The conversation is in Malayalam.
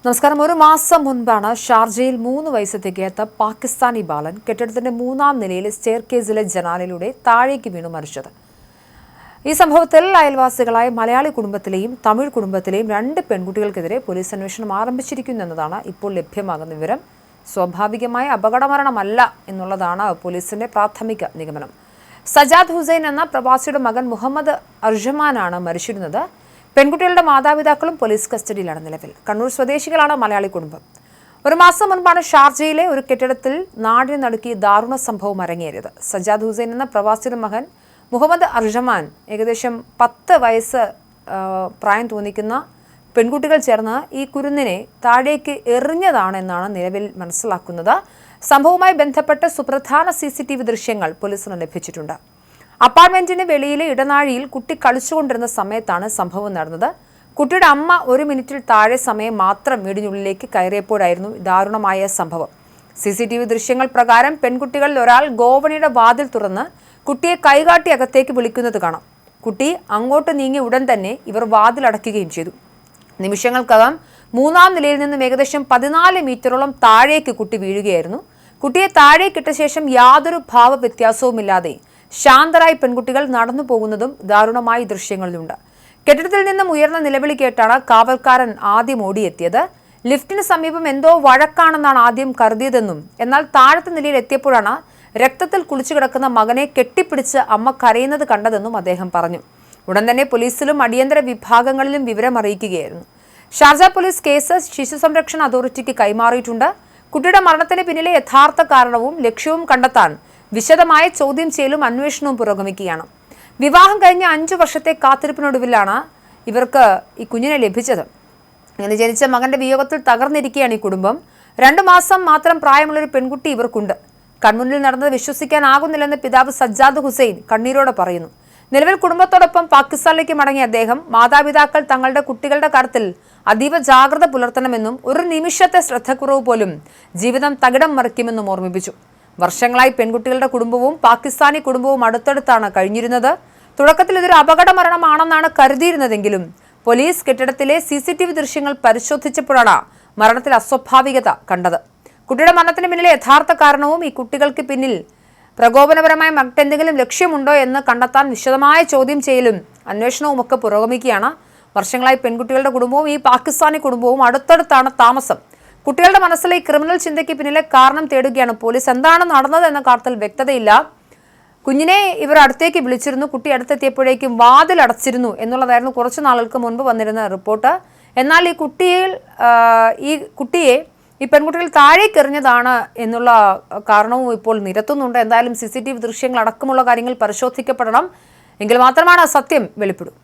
നമസ്കാരം. ഒരു മാസം മുൻപാണ് ഷാർജയിൽ 3 വയസ്സ് തികയാത്ത പാകിസ്ഥാനി ബാലൻ കെട്ടിടത്തിന്റെ 3-ാം നിലയിലെ സ്റ്റെയർകേസിലെ ജനാലിലൂടെ താഴേക്ക് വീണു മരിച്ചത്. ഈ സംഭവത്തിൽ അയൽവാസികളായ മലയാളി കുടുംബത്തിലെയും തമിഴ് കുടുംബത്തിലെയും 2 പെൺകുട്ടികൾക്കെതിരെ പോലീസ് അന്വേഷണം ആരംഭിച്ചിരിക്കുന്നതാണ് ഇപ്പോൾ ലഭ്യമാകുന്ന വിവരം. സ്വാഭാവികമായ അപകടമരണമല്ല എന്നുള്ളതാണ് പോലീസിന്റെ പ്രാഥമിക നിഗമനം. സജാദ് ഹുസൈൻ എന്ന പ്രവാസിയുടെ മകൻ മുഹമ്മദ് അർജമാനാണ് മരിച്ചിരുന്നത്. പെൺകുട്ടികളുടെ മാതാപിതാക്കളും പോലീസ് കസ്റ്റഡിയിലാണ് നിലവിൽ. കണ്ണൂർ സ്വദേശികളാണ് മലയാളി കുടുംബം. ഒരു മാസം മുൻപാണ് ഷാർജയിലെ ഒരു കെട്ടിടത്തിൽ നാടിനെ നടുക്കിയ ദാരുണ സംഭവം അരങ്ങേറിയത്. സജാദ് ഹുസൈൻ എന്ന പ്രവാസിയുടെ മകൻ മുഹമ്മദ് അർജമാൻ ഏകദേശം 10 വയസ്സ് പ്രായം തോന്നിക്കുന്ന പെൺകുട്ടികൾ ചേർന്ന് ഈ കുരുന്നിനെ താഴേക്ക് എറിഞ്ഞതാണെന്നാണ് നിലവിൽ മനസ്സിലാക്കുന്നത്. സംഭവവുമായി ബന്ധപ്പെട്ട് സുപ്രധാന CCTV ദൃശ്യങ്ങൾ പോലീസിന് ലഭിച്ചിട്ടുണ്ട്. അപ്പാർട്ട്മെന്റിന് വെളിയിലെ ഇടനാഴിയിൽ കുട്ടി കളിച്ചുകൊണ്ടിരുന്ന സമയത്താണ് സംഭവം നടന്നത്. കുട്ടിയുടെ അമ്മ 1 മിനിറ്റിൽ താഴെ സമയം മാത്രം വീടിനുള്ളിലേക്ക് കയറിയപ്പോഴായിരുന്നു ദാരുണമായ സംഭവം. CCTV ദൃശ്യങ്ങൾ പ്രകാരം പെൺകുട്ടികളിൽ ഒരാൾ ഗോവണിയുടെ വാതിൽ തുറന്ന് കുട്ടിയെ കൈകാട്ടി അകത്തേക്ക് വിളിക്കുന്നത് കാണാം. കുട്ടി അങ്ങോട്ട് നീങ്ങിയ ഉടൻ തന്നെ ഇവർ വാതിലടയ്ക്കുകയും ചെയ്തു. നിമിഷങ്ങൾക്കകം 3-ാം നിലയിൽ നിന്നും ഏകദേശം 14 മീറ്ററോളം താഴേക്ക് കുട്ടി വീഴുകയായിരുന്നു. കുട്ടിയെ താഴേക്കിട്ട ശേഷം യാതൊരു ഭാവവ്യത്യാസവുമില്ലാതെ ശാന്തരായി പെൺകുട്ടികൾ നടന്നു പോകുന്നതും ദാരുണമായ ദൃശ്യങ്ങളിലുണ്ട്. കെട്ടിടത്തിൽ നിന്നും ഉയർന്ന നിലവിളി കേട്ടാണ് കാവൽക്കാരൻ ആദ്യം ഓടിയെത്തിയത്. ലിഫ്റ്റിന് സമീപം എന്തോ വഴക്കാണെന്നാണ് ആദ്യം കരുതിയതെന്നും എന്നാൽ താഴത്തെ നിലയിൽ എത്തിയപ്പോഴാണ് രക്തത്തിൽ കുളിച്ചു കിടക്കുന്ന മകനെ കെട്ടിപ്പിടിച്ച് അമ്മ കരയുന്നത് കണ്ടതെന്നും അദ്ദേഹം പറഞ്ഞു. ഉടൻ തന്നെ പോലീസിലും അടിയന്തര വിഭാഗങ്ങളിലും വിവരം അറിയിക്കുകയായിരുന്നു. ഷാർജ പോലീസ് കേസ് ശിശു സംരക്ഷണ അതോറിറ്റിക്ക് കൈമാറിയിട്ടുണ്ട്. കുട്ടിയുടെ മരണത്തിന് പിന്നിലെ യഥാർത്ഥ കാരണവും ലക്ഷ്യവും കണ്ടെത്താൻ വിശദമായ ചോദ്യം ചെയ്യലും അന്വേഷണവും പുരോഗമിക്കുകയാണ്. വിവാഹം കഴിഞ്ഞ 5 വർഷത്തെ കാത്തിരിപ്പിനൊടുവിലാണ് ഇവർക്ക് ഈ കുഞ്ഞിനെ ലഭിച്ചത്. ഇങ്ങനെ ജനിച്ച മകന്റെ വിയോഗത്തിൽ തകർന്നിരിക്കുകയാണ് ഈ കുടുംബം. 2 മാസം മാത്രം പ്രായമുള്ളൊരു പെൺകുട്ടി ഇവർക്കുണ്ട്. കൺമുന്നിൽ നടന്നത് വിശ്വസിക്കാനാകുന്നില്ലെന്ന് പിതാവ് സജ്ജാദ് ഹുസൈൻ കണ്ണീരോടെ പറയുന്നു. നിലവിൽ കുടുംബത്തോടൊപ്പം പാകിസ്ഥാനിലേക്ക് മടങ്ങിയ അദ്ദേഹം മാതാപിതാക്കൾ തങ്ങളുടെ കുട്ടികളുടെ കാര്യത്തിൽ അതീവ ജാഗ്രത പുലർത്തണമെന്നും ഒരു നിമിഷത്തെ ശ്രദ്ധക്കുറവ് പോലും ജീവിതം തകിടം മറിക്കുമെന്നും ഓർമ്മിപ്പിച്ചു. വർഷങ്ങളായി പെൺകുട്ടികളുടെ കുടുംബവും പാകിസ്ഥാനി കുടുംബവും അടുത്തടുത്താണ് കഴിഞ്ഞിരുന്നത്. തുടക്കത്തിൽ ഇതൊരു അപകട മരണമാണെന്നാണ് കരുതിയിരുന്നതെങ്കിലും പോലീസ് കെട്ടിടത്തിലെ CCTV ദൃശ്യങ്ങൾ പരിശോധിച്ചപ്പോഴാണ് മരണത്തിൽ അസ്വാഭാവികത കണ്ടത്. കുട്ടിയുടെ മരണത്തിന് പിന്നിലെ യഥാർത്ഥ കാരണവും ഈ കുട്ടികൾക്ക് പിന്നിൽ പ്രകോപനപരമായ മറ്റെന്തെങ്കിലും ലക്ഷ്യമുണ്ടോ എന്ന് കണ്ടെത്താൻ വിശദമായ ചോദ്യം ചെയ്യലും അന്വേഷണവും ഒക്കെ പുരോഗമിക്കുകയാണ്. വർഷങ്ങളായി പെൺകുട്ടികളുടെ കുടുംബവും ഈ പാകിസ്ഥാനി കുടുംബവും അടുത്തടുത്താണ് താമസം. കുട്ടികളുടെ മനസ്സിലെ ഈ ക്രിമിനൽ ചിന്തയ്ക്ക് പിന്നിലെ കാരണം തേടുകയാണ് പോലീസ്. എന്താണ് നടന്നത് എന്ന കാര്യത്തിൽ വ്യക്തതയില്ല. കുഞ്ഞിനെ ഇവർ അടുത്തേക്ക് വിളിച്ചിരുന്നു. കുട്ടി അടുത്തെത്തിയപ്പോഴേക്കും വാതിൽ അടച്ചിരുന്നു എന്നുള്ളതായിരുന്നു കുറച്ചു നാളുകൾക്ക് മുൻപ് വന്നിരുന്ന റിപ്പോർട്ട്. എന്നാൽ ഈ കുട്ടിയെ ഈ പെൺകുട്ടികൾ താഴേക്ക് എറിഞ്ഞതാണ് എന്നുള്ള കാരണവും ഇപ്പോൾ നിരത്തുന്നുണ്ട്. എന്തായാലും CCTV ദൃശ്യങ്ങൾ അടക്കമുള്ള കാര്യങ്ങൾ പരിശോധിക്കപ്പെടണം. എങ്കിൽ മാത്രമാണ് സത്യം വെളിപ്പെടും.